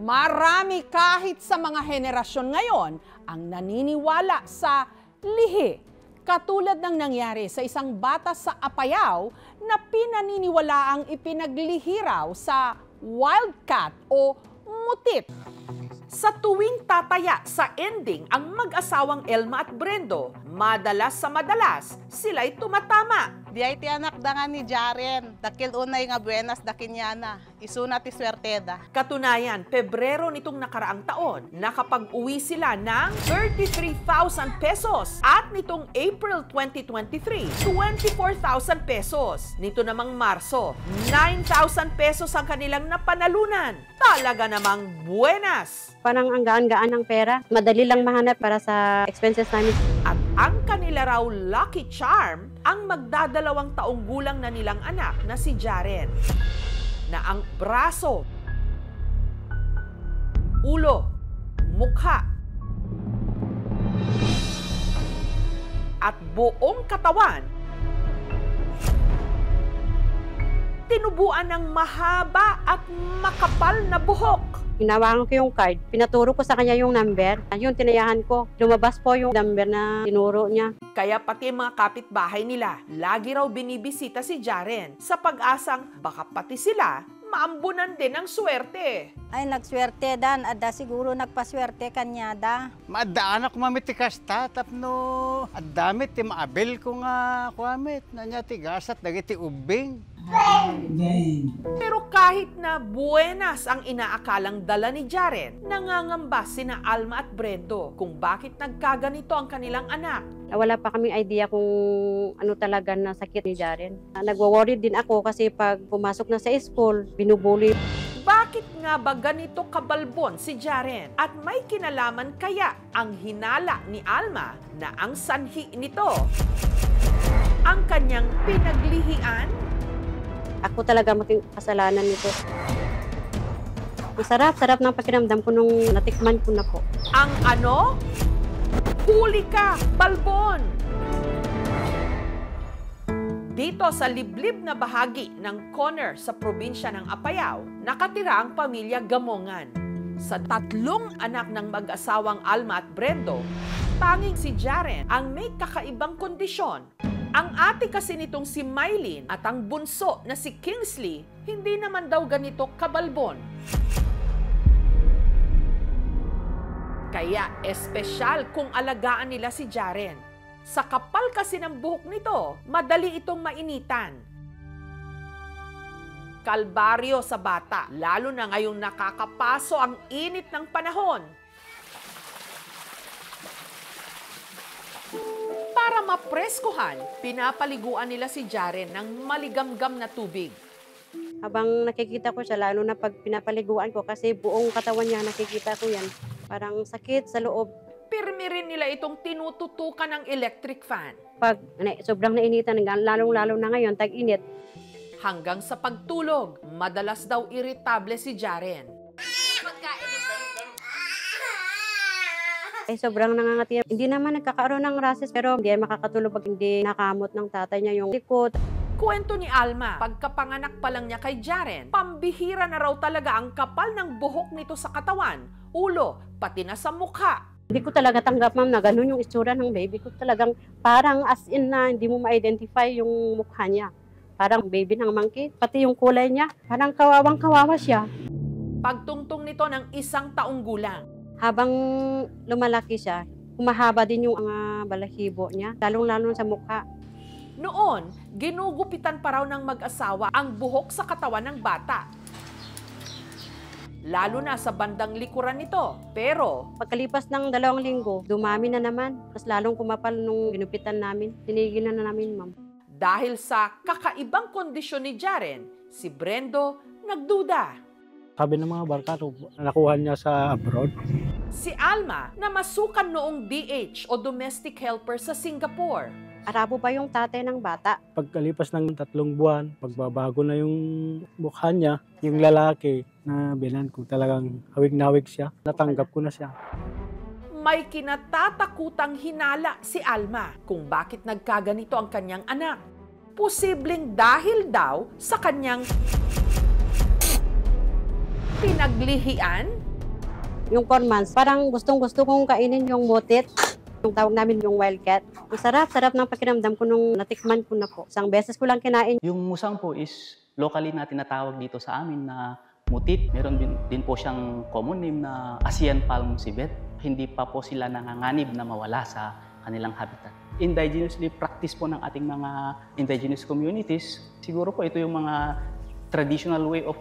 Marami kahit sa mga henerasyon ngayon ang naniniwala sa lihi. Katulad ng nangyari sa isang bata sa Apayao na pinaniniwalaang ipinaglihi raw sa wildcat o mutit. Sa tuwing tataya sa ending ang mag-asawang Elma at Brendo, madalas sila'y tumatama. Di ay ti anak da nga ni Jaren, dakil unay nga buenas da kinyana, isuna ti swerteda. Katunayan, Pebrero nitong nakaraang taon, nakapag-uwi sila ng 33,000 pesos at nitong April 2023, 24,000 pesos. Nito namang Marso, 9,000 pesos ang kanilang napanalunan. Talaga namang buenas! Parang ang gaan-gaan ng pera, madali lang mahanap para sa expenses namin. At ang kanila raw lucky charm, ang magdadalawang taong gulang na nilang anak na si Jaren, na ang braso, ulo, mukha, at buong katawan, tinubuan ng mahaba at makapal na buhok. Hinawakan ko yung card, pinaturo ko sa kanya yung number. Yun, tinayahan ko. Lumabas po yung number na tinuro niya. Kaya pati mga kapitbahay nila, lagi raw binibisita si Jaren sa pag-asang baka pati sila maambunan din ng swerte. Ay, nagswerte dan. Ada siguro nagpaswerte kanyada. Maadaan ako mamit ti kasta, tapno. At damit ti maabel ko nga kuamit. Nanya ti gasat, dagiti ubing. Pero kahit na buenas ang inaakalang dala ni Jaren, nangangamba sina Alma at Brendo kung bakit nagkaganito ang kanilang anak. Wala pa kaming idea kung ano talaga na sakit ni Jaren. Nagwa-worry din ako kasi pag pumasok na sa school, binubuli. Bakit nga ba ganito kabalbon si Jaren? At may kinalaman kaya ang hinala ni Alma na ang sanhi nito ang kanyang pinaglihian? Ako talaga making kasalanan nito. Sarap ng pakiramdam ko nung natikman ko na po. Ang ano? Huli ka, balbon! Dito sa liblib na bahagi ng corner sa probinsya ng Apayao, nakatira ang pamilya Gamongan. Sa tatlong anak ng mag-asawang Alma at Brendo, tanging si Jaren ang may kakaibang kondisyon. Ang ate kasi nitong si Mylene at ang bunso na si Kingsley, hindi naman daw ganito kabalbon. Kaya espesyal kung alagaan nila si Jaren. Sa kapal kasi ng buhok nito, madali itong mainitan. Kalbaryo sa bata, lalo na ngayong nakakapaso ang init ng panahon. Para mapreskuhan, pinapaliguan nila si Jaren ng maligamgam na tubig. Habang nakikita ko siya, lalo na pag pinapaliguan ko kasi buong katawan niya nakikita ko yan. Parang sakit sa loob. Pirmi rin nila itong tinututukan ng electric fan. Pag sobrang nainitan, lalong-lalo na ngayon, tag-init. Hanggang sa pagtulog, madalas daw iritable si Jaren. Sobrang nangangati. Hindi naman nagkakaroon ng rashes pero hindi makakatulog pag hindi nakamot ng tatay niya yung likod. Kwento ni Alma, pagkapanganak pa lang niya kay Jaren, pambihira na raw talaga ang kapal ng buhok nito sa katawan, ulo, pati na sa mukha. Hindi ko talaga tanggap, ma'am, na ganun yung itsura ng baby ko. Talagang parang as in na hindi mo ma-identify yung mukha niya. Parang baby ng monkey, pati yung kulay niya, parang kawawang-kawawa siya. Pagtungtong nito ng 1 taong gulang. Habang lumalaki siya, humahaba din yung balahibo niya, lalong-lalo sa mukha. Noon, ginugupitan pa raw ng mag-asawa ang buhok sa katawan ng bata. Lalo na sa bandang likuran nito. Pero pagkalipas ng 2 linggo, dumami na naman. Mas lalong kumapal nung ginupitan namin. Tinigil na namin, ma'am. Dahil sa kakaibang kondisyon ni Jaren, si Brendo nagduda. Sabi ng mga barkado, nakuha niya sa abroad. Si Alma, na masukan noong DH o domestic helper sa Singapore. Arabo ba yung tatay ng bata? Pagkalipas ng 3 buwan, pagbabago na yung mukha niya, yung lalaki na bilan ko, talagang hawig na hawig siya. Natanggap ko na siya. May kinatatakutang hinala si Alma kung bakit nagkaganito ang kanyang anak. Posibleng dahil daw sa kanyang pinaglihian? Yung 4 months, parang gustong-gusto kong kainin yung mutit. Yung tawag namin yung wildcat. Ang sarap ng pakiramdam ko nung natikman ko na po. Isang beses ko lang kinain. Yung musang po is locally na tinatawag dito sa amin na mutit. Meron din po siyang common name na Asian palm civet. Hindi pa po sila nanganganib na mawala sa kanilang habitat. Indigenously practice po ng ating mga indigenous communities, siguro po ito yung mga traditional way of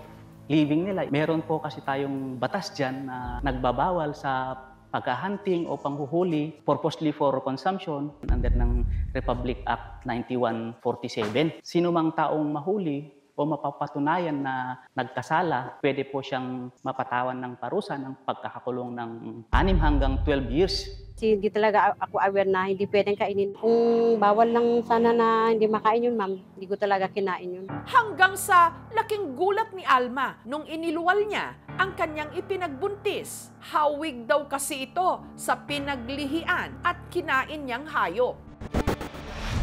living nila. Meron po kasi tayong batas dyan na nagbabawal sa pagka-hunting o panghuhuli purposely for consumption under ng Republic Act 9147. Sino mang taong mahuli o mapapatunayan na nagkasala, pwede po siyang mapatawan ng parusa ng pagkakakulong ng 6 hanggang 12 years. Kasi hindi talaga ako aware na hindi pwedeng kainin. Kung bawal lang sana na hindi makain yun, ma'am, hindi ko talaga kinain yun. Hanggang sa laking gulat ni Alma nung iniluwal niya ang kanyang ipinagbuntis. Hawig daw kasi ito sa pinaglihian at kinain niyang hayop.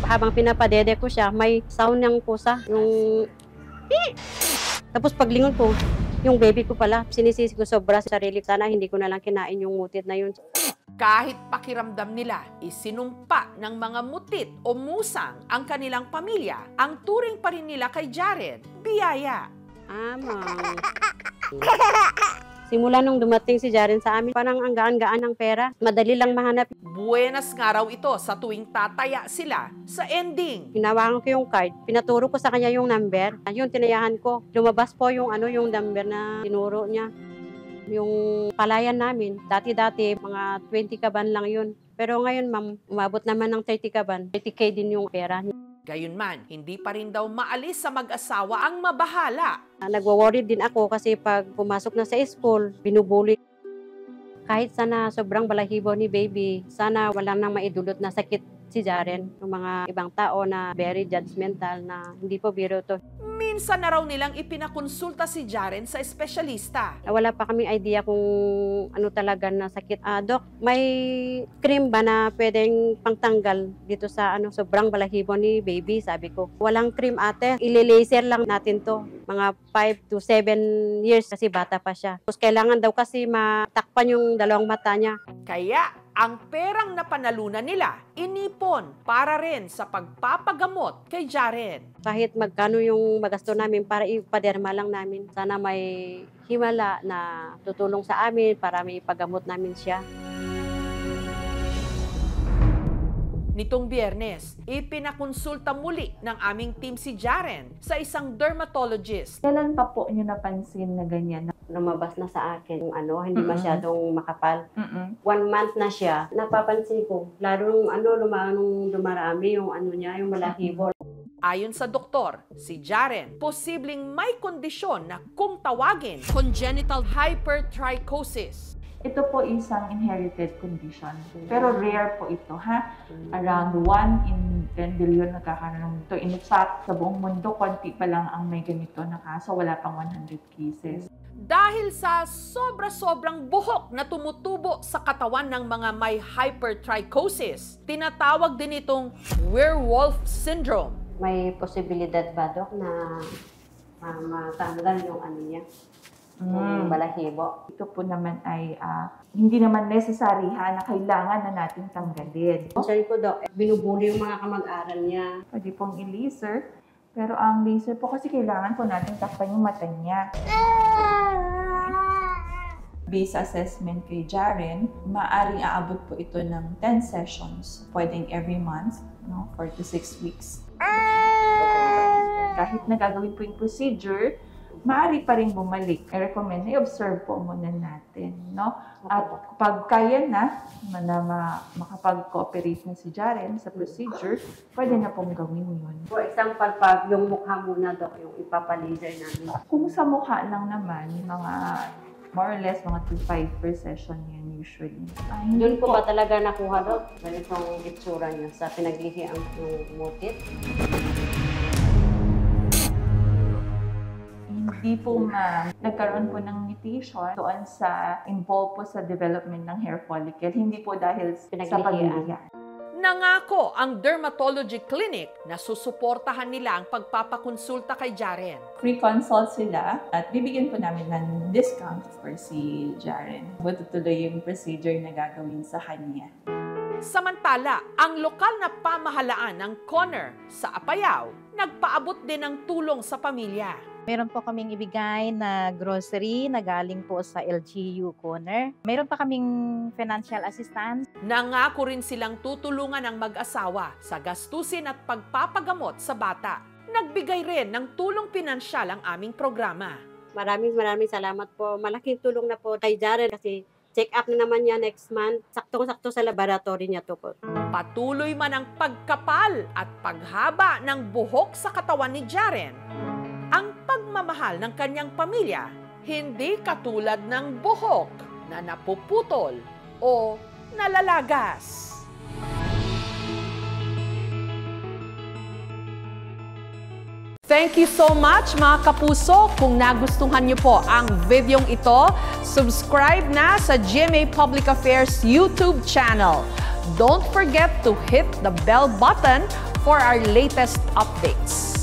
Habang pinapadede ko siya, may sound ng pusa, yung tapos paglingon ko, yung baby ko pala, sinisisi ko sobra sa sarili. Sana hindi ko na lang kinain yung mutit na yun. Kahit pakiramdam nila, isinumpa ng mga mutit o musang ang kanilang pamilya, ang turing pa rin nila kay Jared, biyaya. Ma'am. Simula nung dumating si Jaren sa amin, parang ang gaan-gaan ng pera. Madali lang mahanap. Buenas nga raw ito sa tuwing tataya sila sa ending. Hinawakan ko yung card, pinaturo ko sa kanya yung number. Yun, tinayahan ko. Lumabas po yung number na tinuro niya. Yung palayan namin, dati-dati mga 20 kaban lang yun. Pero ngayon, ma'am, umabot naman ng 30 kaban. 30K din yung pera. Gayunman, hindi pa rin daw maalis sa mag-asawa ang mabahala. Nagwo-worry din ako kasi pag pumasok na sa school, binubuli. Kahit sana sobrang balahibo ni baby, sana wala nang maidulot na sakit si Jaren. Yung mga ibang tao na very judgmental na hindi po biro to. Minsan na raw nilang ipinakonsulta si Jaren sa espesyalista. Wala pa kaming idea kung ano talaga na sakit. Dok, may cream ba na pwedeng pangtanggal dito sa sobrang balahibo ni baby? Sabi ko, walang cream ate. Ile-laser lang natin to. Mga 5 to 7 years kasi bata pa siya. Tapos kailangan daw kasi matakpan yung dalawang mata niya. Kaya ang perang napanalunan nila, inipon para rin sa pagpapagamot kay Jaren. Kahit magkano yung magasto namin para ipaderma lang namin. Sana may himala na tutulong sa amin para may ipagamot namin siya. Nitong Biyernes, ipinakonsulta muli ng aming team si Jaren sa isang dermatologist. Kailan pa po niyo napansin na ganyan? Lumabas na sa akin yung hindi masyadong makapal. 1 month na siya, napapansin ko. Lalo nung dumarami yung niya, yung balahibo. Ayon sa doktor, si Jaren, posibleng may kondisyon na kung tawagin, congenital hypertrichosis. Ito po isang inherited condition. Pero rare po ito, ha? Around 1 in 10 billion nagkakaroon nito. In fact, sa buong mundo, konti pa lang ang may ganito na kaso. Wala pang 100 cases. Dahil sa sobra-sobrang buhok na tumutubo sa katawan ng mga may hypertrichosis, tinatawag din itong werewolf syndrome. May posibilidad ba, Dok, na matanggal yung niya? Yung balahibo. Ito po naman ay hindi naman necessary na kailangan na natin tanggalin. Sabi ko, Dok, binubuli yung mga kamag-aral niya. Pwede pong i-laser. Pero ang laser po kasi kailangan po natin takpan yung mata niya. Base assessment kay Jaren, maaaring aabot po ito ng 10 sessions. Pwedeng every month, 4 to 6 weeks. Kahit nagagawin po yung procedure, maaari pa rin bumalik. I recommend na i-observe po muna natin, At pag kaya na makapag-cooperate na si Jaren sa procedure, pwede na pong gawin yun. For example, pag yung mukha muna, Dok, yung ipapalaser namin. Kung sa mukha lang naman, mga more or less, mga 2-5 per session yan usually. Doon ko ba talaga nakuha, Dok? Ganitong itsura niya sa pinaglihian ng mutit? Hindi po nagkaroon po ng mutation doon involved po sa development ng hair follicle. Hindi po dahil sa paglihian. Nangako ang dermatology clinic na susuportahan nila ang pagpapakonsulta kay Jaren. Free consult sila at bibigyan po namin ng discount for si Jaren. Matutuloy yung procedure na gagawin sa kanya. Samantala, ang lokal na pamahalaan ng Conner sa Apayao, nagpaabot din ng tulong sa pamilya. Meron po kaming ibigay na grocery na galing po sa LGU Conner. Meron pa kaming financial assistance. Nangako rin silang tutulungan ang mag-asawa sa gastusin at pagpapagamot sa bata. Nagbigay rin ng tulong pinansyal ang aming programa. Maraming salamat po. Malaking tulong na po kay Jaren kasi check up na naman niya next month. Saktong-sakto sa laboratory niya to po. Patuloy man ang pagkapal at paghaba ng buhok sa katawan ni Jaren, ang pagmamahal ng kanyang pamilya hindi katulad ng buhok na napuputol o nalalagas. Thank you so much mga kapuso. Kung nagustuhan niyo po ang videong ito, subscribe na sa GMA Public Affairs YouTube channel. Don't forget to hit the bell button for our latest updates.